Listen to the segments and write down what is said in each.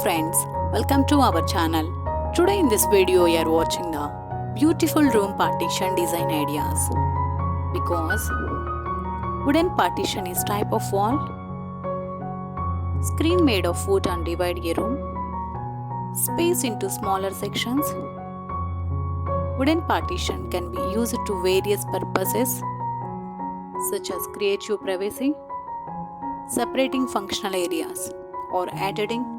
friends, welcome to our channel. Today in this video you are watching the beautiful room partition design ideas. Because wooden partition is type of wall, screen made of wood and divide a room, space into smaller sections. Wooden partition can be used to various purposes such as creative privacy, separating functional areas, or adding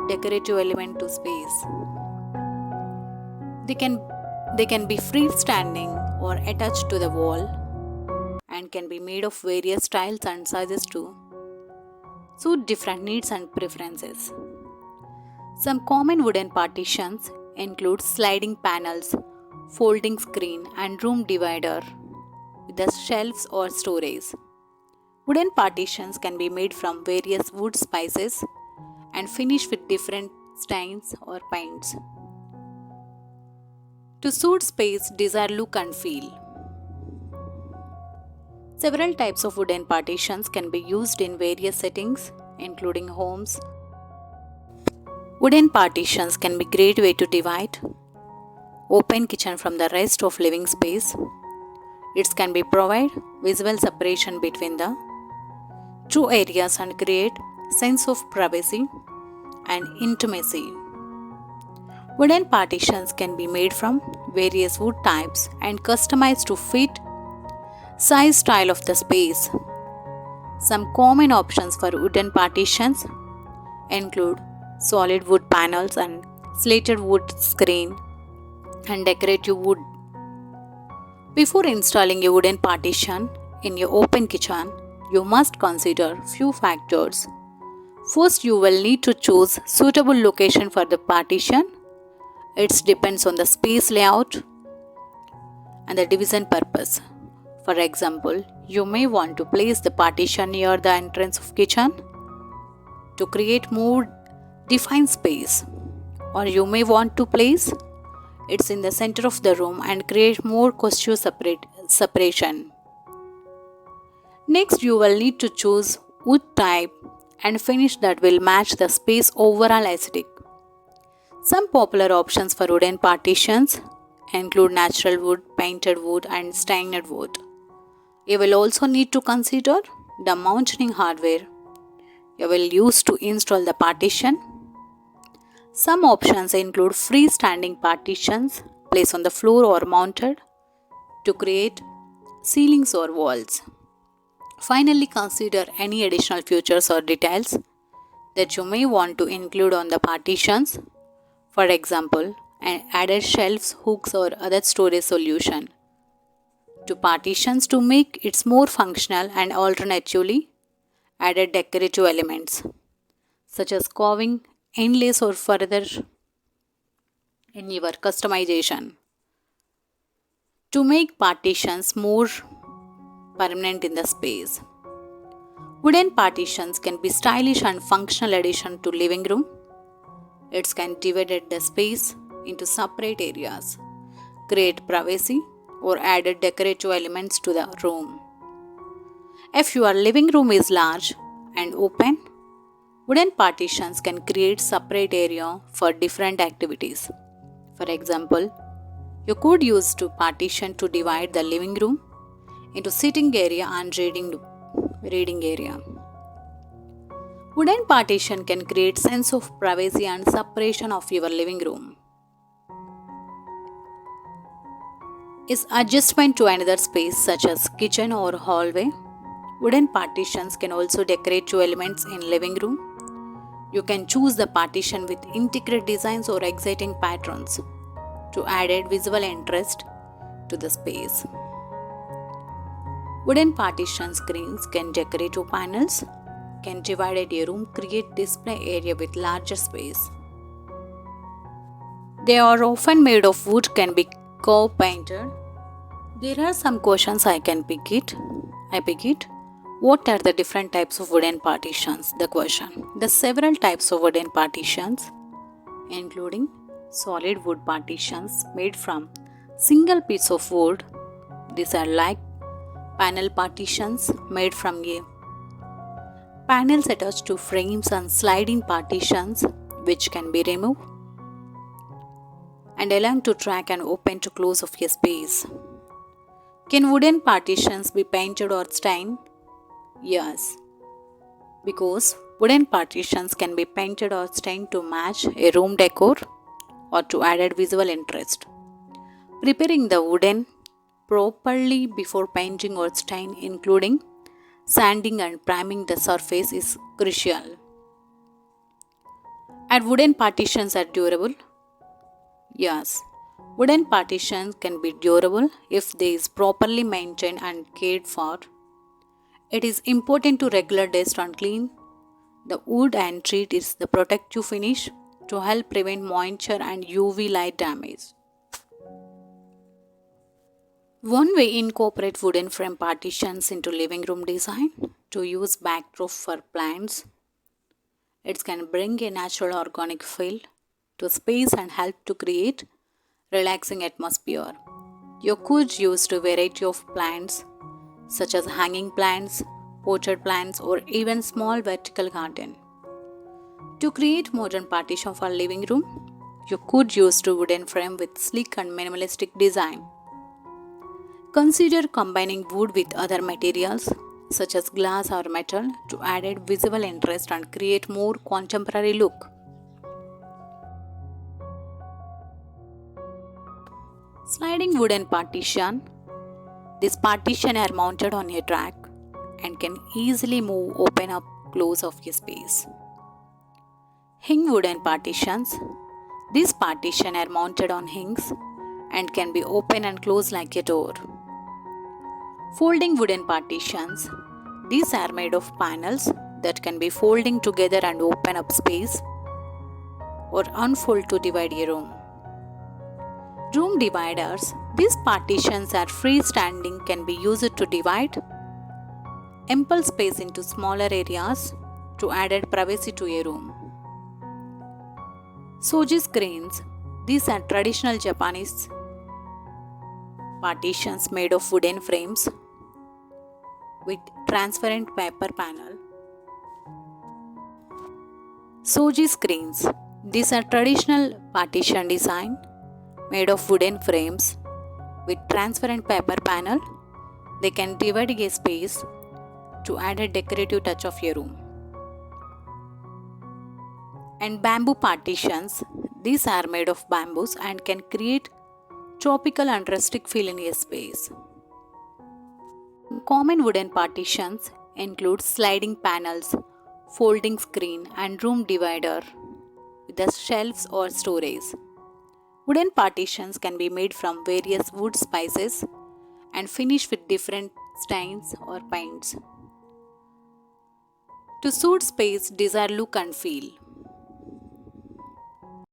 decorative element to space. They can be freestanding or attached to the wall and can be made of various styles and sizes to suit different needs and preferences. Some common wooden partitions include sliding panels, folding screen, and room divider with the shelves or storage. Wooden partitions can be made from various wood spices and finished with different stains or paints to suit space, desired look and feel. Several types of wooden partitions can be used in various settings, including homes. Wooden partitions can be a great way to divide open kitchen from the rest of living space. It can be provide visual separation between the two areas and create sense of privacy and intimacy. Wooden partitions can be made from various wood types and customized to fit size style of the space. Some common options for wooden partitions include solid wood panels and slated wood screen and decorative wood. Before installing a wooden partition in your open kitchen, you must consider few factors. First, you will need to choose suitable location for the partition. It depends on the space layout and the division purpose. For example, you may want to place the partition near the entrance of kitchen to create more defined space, or you may want to place it in the center of the room and create more costume separation. Next, you will need to choose wood type and finish that will match the space overall aesthetic. Some popular options for wooden partitions include natural wood, painted wood, and stained wood. You will also need to consider the mounting hardware you will use to install the partition. Some options include freestanding partitions placed on the floor or mounted to create ceilings or walls. Finally, consider any additional features or details that you may want to include on the partitions. For example, added shelves, hooks, or other storage solution to partitions to make it more functional, and alternatively added decorative elements such as carving, inlays, or further in your customization to make partitions more permanent in the space. Wooden partitions can be stylish and functional addition to living room. It can divide the space into separate areas, create privacy, or add decorative elements to the room. If your living room is large and open, wooden partitions can create separate area for different activities. For example, you could use to partition to divide the living room into sitting area and reading area. Wooden partition can create sense of privacy and separation of your living room. Is adjustment to another space such as kitchen or hallway. Wooden partitions can also decorate two elements in living room. You can choose the partition with intricate designs or exciting patterns to add visual interest to the space. Wooden partition screens can decorate two panels, can divide a room, create display area with larger space. They are often made of wood, can be curved painted. There are some questions I pick it. What are the different types of wooden partitions? The question. The several types of wooden partitions, including solid wood partitions made from single piece of wood. These are like panel partitions made from panels attached to frames and sliding partitions which can be removed, and allowing to track and open to close of a space. Can wooden partitions be painted or stained? Yes, because wooden partitions can be painted or stained to match a room decor or to added visual interest. Preparing the wooden properly before painting or stain, including sanding and priming the surface, is crucial. And wooden partitions are durable? Yes. Wooden partitions can be durable if they is properly maintained and cared for. It is important to regular dust and clean the wood and treat it the protective finish to help prevent moisture and UV light damage. One way incorporate wooden frame partitions into living room design to use backdrop for plants. It can bring a natural organic feel to space and help to create relaxing atmosphere. You could use a variety of plants such as hanging plants, potted plants, or even small vertical garden. To create modern partition for living room, you could use a wooden frame with sleek and minimalistic design. Consider combining wood with other materials such as glass or metal to add visual interest and create more contemporary look. Sliding wooden partition. This partition are mounted on a track and can easily move open up close of a space. Hing wooden partitions. These partitions are mounted on hinges and can be open and closed like a door. Folding wooden partitions. These are made of panels that can be folding together and open up space or unfold to divide a room. Room dividers. These partitions are freestanding, can be used to divide ample space into smaller areas to add privacy to a room. Soji screens. These are traditional Japanese partitions made of wooden frames with transparent paper panel. Soji screens. These are traditional partition design made of wooden frames with transparent paper panel. They can divide a space to add a decorative touch of your room. And bamboo partitions. These are made of bamboos and can create tropical and rustic feel in a space. Common wooden partitions include sliding panels, folding screen, and room divider with the shelves or storage. Wooden partitions can be made from various wood spices and finished with different stains or paints to suit space desired look and feel.